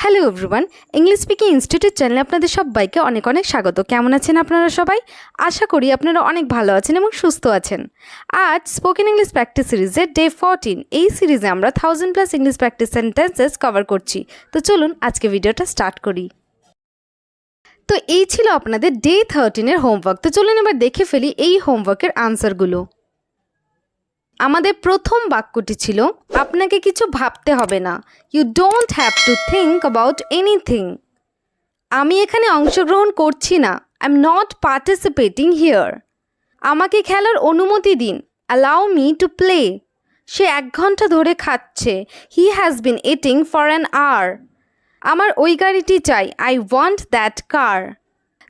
Hello everyone, English speaking institute চ্যানেলে আপনাদের সবাইকে অনেক অনেক স্বাগত। কেমন আছেন আপনারা সবাই? আশা করি আপনারা অনেক ভালো আছেন এবং সুস্থ আছেন। আজ স্পোকেন ইংলিশ প্র্যাকটিস সিরিজের ডে 14, এই সিরিজে আমরা 1000+ ইংলিশ প্র্যাকটিস সেন্টেন্সেস কভার করছি। তো চলুন আজকে ভিডিওটা স্টার্ট করি। তো এই ছিল আপনাদের ডে 13-এর হোমওয়ার্ক। তো চলুন এবার দেখে ফেলি এই হোমওয়ার্কের আনসারগুলো। আমাদের প্রথম বাক্যটি ছিল, আপনাকে কিছু ভাবতে হবে না। You don't have to think about anything. আমি এখানে অংশগ্রহণ করছি না। I am not participating here. আমাকে খেলার অনুমতি দিন। Allow me to play. সে 1 ঘন্টা ধরে খাচ্ছে। He has been eating for an hour. আমার ওই গাড়িটি চাই। I want that car.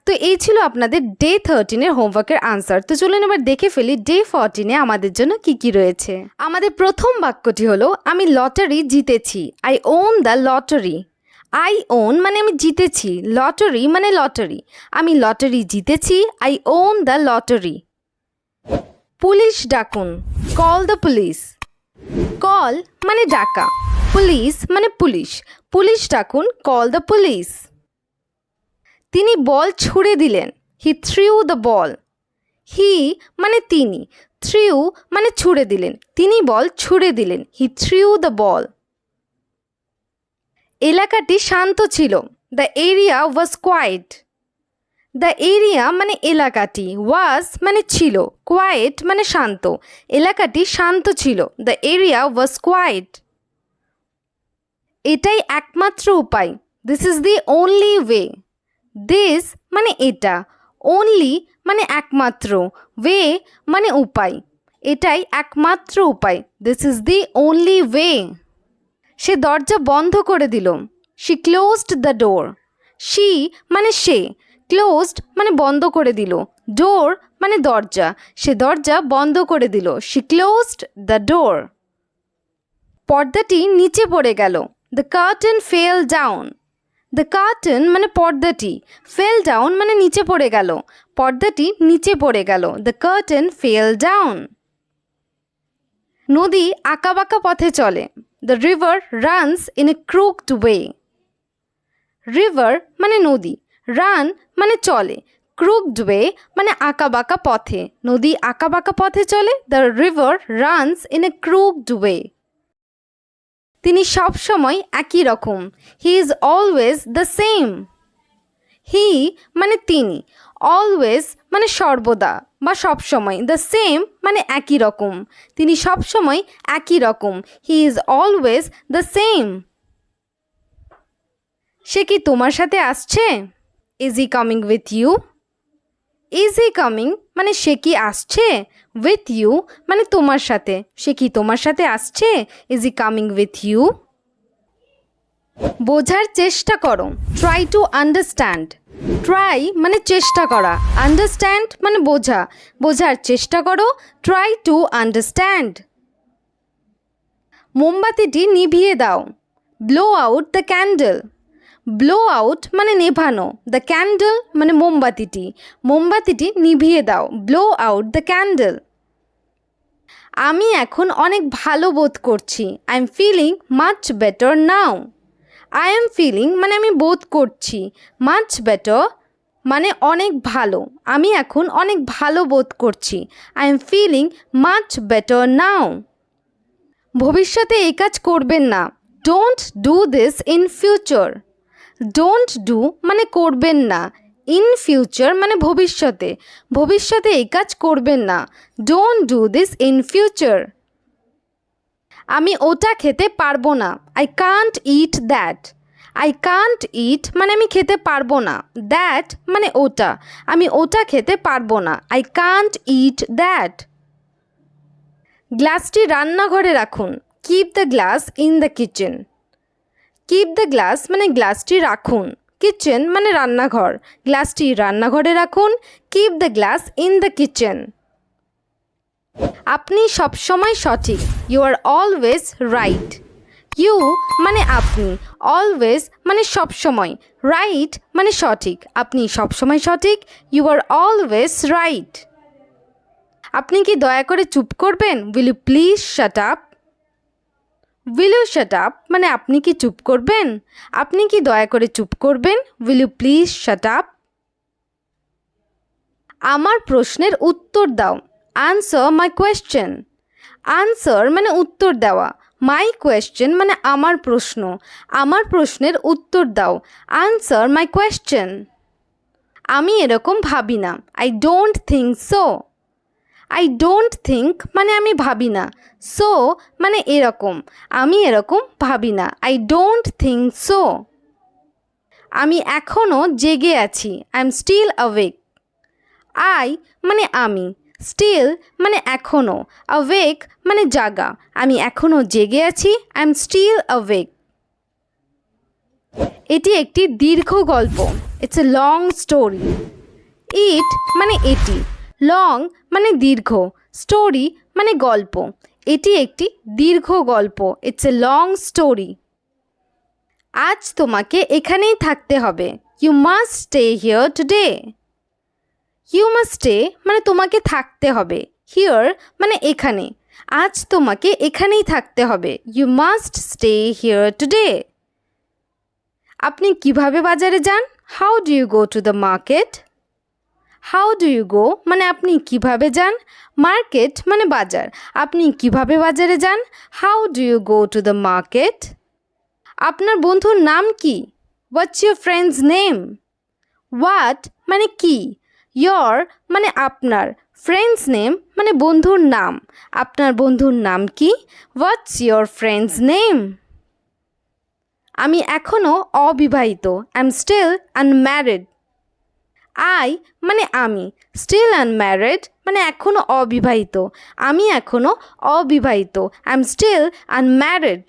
তো এই ছিল আপনাদের ডে 13-এর হোমওয়ার্কের আনসার। তো চলুন এবার দেখে ফেলি ডে 14-এ আমাদের জন্য কি কি রয়েছে। আমাদের প্রথম বাক্যটি হলো, আমি লটারি জিতেছি। I won the lottery. I won মানে আমি জিতেছি, লটারি মানে লটারি। আমি লটারি জিতেছি। I won the lottery. Police ডাকুন। Call the police. কল মানে ডাকা, পুলিশ মানে পুলিশ। পুলিশ ডাকুন, কল দ্য পুলিশ। তিনি বল ছুঁড়ে দিলেন। হি থ্রিউ দ্য বল। হি মানে তিনি, থ্রিউ মানে ছুঁড়ে দিলেন। তিনি বল ছুঁড়ে দিলেন। He threw the ball. এলাকাটি শান্ত ছিল। The area was quiet. The area মানে এলাকাটি, ওয়াজ মানে ছিল, কোয়াইট মানে শান্ত। এলাকাটি শান্ত ছিল। The area was quiet. এটাই একমাত্র উপায়। This is the only way. This মানে এটা, অনলি মানে একমাত্র, ওয়ে মানে উপায়। এটাই একমাত্র উপায়। This is the only way. সে দরজা বন্ধ করে দিল। She closed the door. She মানে সে, ক্লোজড মানে বন্ধ করে দিল, ডোর মানে দরজা। সে দরজা বন্ধ করে দিল। She closed the door. পর্দাটি নিচে পড়ে গেল। The curtain fell down. The curtain মানে পর্দাটি, ফেল ডাউন মানে নিচে পড়ে গেল। পর্দাটি নিচে পড়ে গেল। The curtain fell down. নদী আঁকাবাঁকা পথে চলে। The river runs in a crooked way. River মানে নদী, রান মানে চলে, ক্রুকড ওয়ে মানে আঁকাবাঁকা পথে। নদী আঁকাবাঁকা পথে চলে। The river runs in a crooked way. তিনি সব সময় একই রকম। He is always the same. He মানে তিনি, অলওয়েজ মানে সর্বদা বা সবসময়, দ্য সেম মানে একই রকম। তিনি সবসময় একই রকম। He is always the same. সে কি তোমার সাথে আসছে? Is he coming with you? Is he coming মানে সে কি আসছে, উইথ ইউ মানে তোমার সাথে। সে কি তোমার সাথে আসছে? Is he coming with you? বোঝার চেষ্টা করো। Try to understand. ট্রাই মানে চেষ্টা করা, আন্ডারস্ট্যান্ড মানে বোঝা। বোঝার চেষ্টা করো। Try to understand. মোমবাতিটি নিভিয়ে দাও। Blow out the candle. Blow out মানে নেভানো, দ্য ক্যান্ডেল মানে মোমবাতিটি। মোমবাতিটি নিভিয়ে দাও। Blow out the candle. আমি এখন অনেক ভালো বোধ করছি। I am feeling much better now. I am feeling মানে আমি বোধ করছি, মাচ বেটার মানে অনেক ভালো। আমি এখন অনেক ভালো বোধ করছি। I am feeling much better now. ভবিষ্যতে এই কাজ করবেন না। Don't do this in future. Don't do মানে করবেন না, ইন ফিউচার মানে ভবিষ্যতে। ভবিষ্যতে এই কাজ করবেন না। Don't do this in future. আমি ওটা খেতে পারবো না। I can't eat that. I can't eat মানে আমি খেতে পারবো না, দ্যাট মানে ওটা। আমি ওটা খেতে পারবো না। I can't eat that. গ্লাসটি রান্নাঘরে রাখুন। Keep the glass in the kitchen. Keep the glass মানে গ্লাসটি রাখুন, কিচেন মানে রান্নাঘর। গ্লাসটি রান্নাঘরে রাখুন। Keep the glass in the kitchen. আপনি সবসময় সঠিক। You are always right. You মানে আপনি, অলওয়েজ মানে সবসময়, রাইট মানে সঠিক। আপনি সবসময় সঠিক। You are always right. আপনি কি দয়া করে চুপ করবেন? Will you please shut up? Will you shut up মানে আপনি কি চুপ করবেন? আপনি কি দয়া করে চুপ করবেন? Will you please shut up? আমার প্রশ্নের উত্তর দাও। Answer my question. আনসার মানে উত্তর দেওয়া, মাই কোয়েশ্চেন মানে আমার প্রশ্ন, আমার প্রশ্নের উত্তর দাও। Answer my question. আমি এরকম ভাবি না। I don't think so. I don't think মানে আমি ভাবি না, সো মানে এরকম, আমি এরকম ভাবি না। I don't think so. আমি এখনও জেগে আছি। I am still awake. I মানে আমি, স্টিল মানে এখনও, অ্যাওয়েক মানে জাগা। আমি এখনও জেগে আছি। I am still awake. এটি একটি দীর্ঘ গল্প। It's a long story. It মানে এটি, লং মানে দীর্ঘ, স্টোরি মানে গল্প। এটি একটি দীর্ঘ গল্প। It's a long story. আজ তোমাকে এখানেই থাকতে হবে। You must stay here today. You must stay মানে তোমাকে থাকতে হবে, হিয়ার মানে এখানে। আজ তোমাকে এখানেই থাকতে হবে। You must stay here today. আপনি কিভাবে বাজারে যান? How do you go to the market? How do you go মানে আপনি কিভাবে যান, মার্কেট মানে বাজার। আপনি কিভাবে বাজারে যান? How do you go to the market? আপনার বন্ধুর নাম কি? What's your friend's name? What মানে কি, ইয়োর মানে আপনার, ফ্রেন্ডস নেম মানে বন্ধুর নাম। আপনার বন্ধুর নাম কি? What's your friend's name? আমি এখনও অবিবাহিত। I am still unmarried. I মানে আমি, স্টিল আনম্যারিড মানে এখনও অবিবাহিত, আমি এখনও অবিবাহিত। I am still unmarried.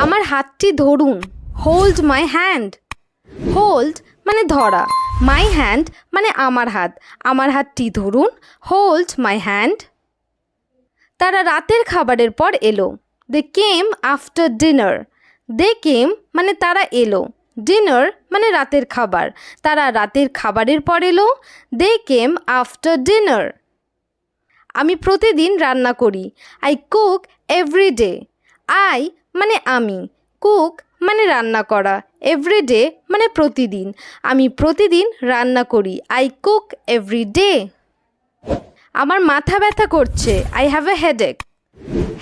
আমার হাতটি ধরুন। Hold my hand. হোল্ড মানে ধরা, মাই হ্যান্ড মানে আমার হাত, আমার হাতটি ধরুন। Hold my hand. তারা রাতের খাবারের পর এলো। দে কেম আফটার ডিনার। দে কেম মানে তারা এলো, ডিনার মানে রাতের খাবার, তারা রাতের খাবারের পর এলো। দে কেম আফটার ডিনার। আমি প্রতিদিন রান্না করি। I cook every day. I মানে আমি, কুক মানে রান্না করা, এভরিডে মানে প্রতিদিন। আমি প্রতিদিন রান্না করি। I cook every day. আমার মাথা ব্যথা করছে। I have a headache.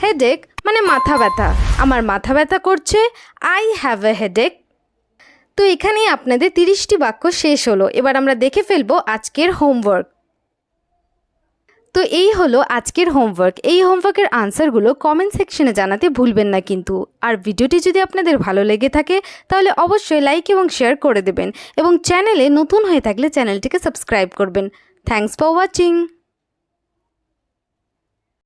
Headache মানে মাথা ব্যথা, আমার মাথা ব্যথা করছে। I have a headache. তো এখানেই আপনাদের 30টি বাক্য শেষ হলো। এবার আমরা দেখে ফেলবো আজকের হোমওয়ার্ক। তো এই হলো আজকের হোমওয়ার্ক। এই হোমওয়ার্কের আনসারগুলো কমেন্ট সেকশনে জানাতে ভুলবেন না কিন্তু। আর ভিডিওটি যদি আপনাদের ভালো লেগে থাকে তাহলে অবশ্যই লাইক এবং শেয়ার করে দেবেন এবং চ্যানেলে নতুন হয়ে থাকলে চ্যানেলটিকে সাবস্ক্রাইব করবেন। Thanks for watching.